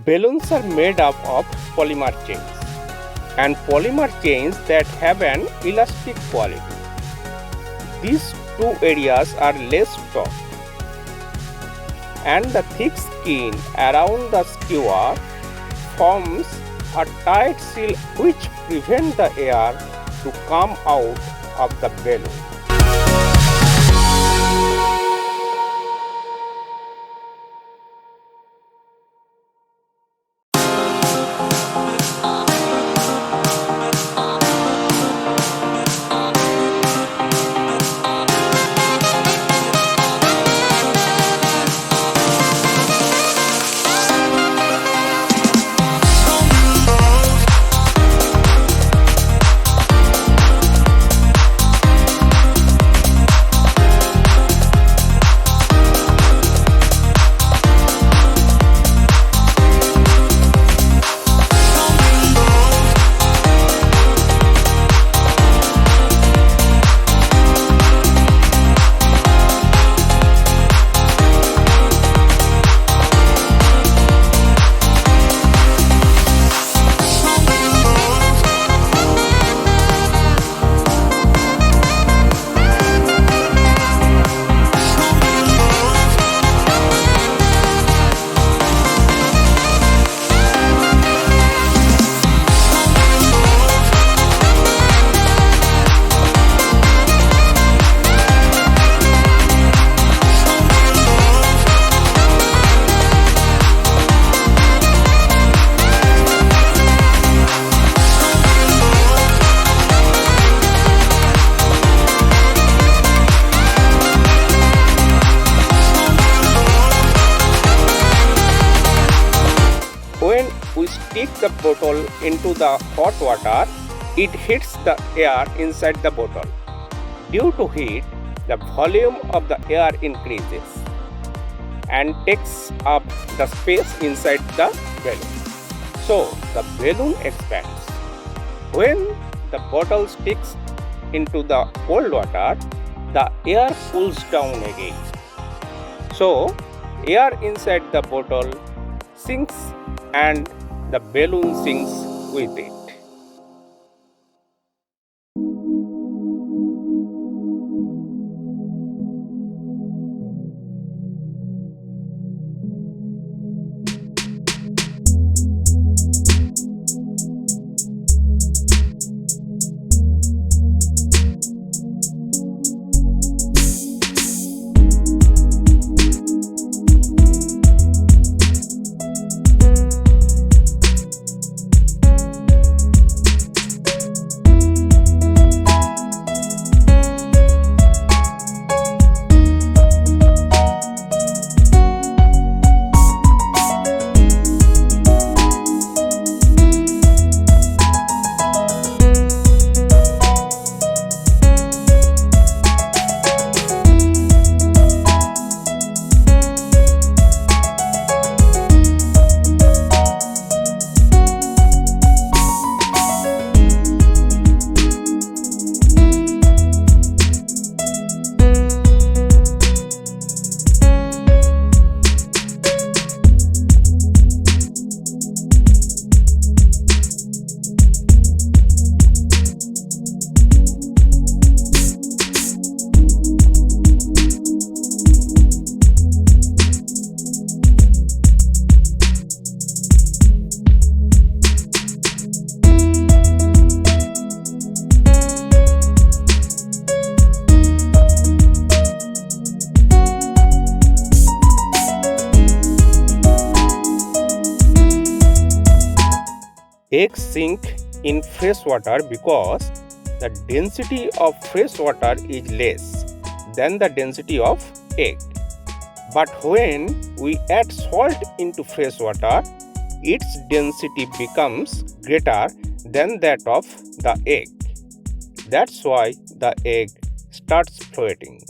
Balloons are made up of polymer chains, and polymer chains that have an elastic quality. These two areas are less taut, and the thick skin around the skewer forms a tight seal which prevents the air to come out of the balloon. When we stick the bottle into the hot water, it hits the air inside the bottle. Due to heat, the volume of the air increases and takes up the space inside the balloon. So, the balloon expands. When the bottle sticks into the cold water, the air cools down again. So, air inside the bottle sinks and the balloon sinks with it. Eggs sink in fresh water because the density of fresh water is less than the density of egg. But when we add salt into fresh water, its density becomes greater than that of the egg. That's why the egg starts floating.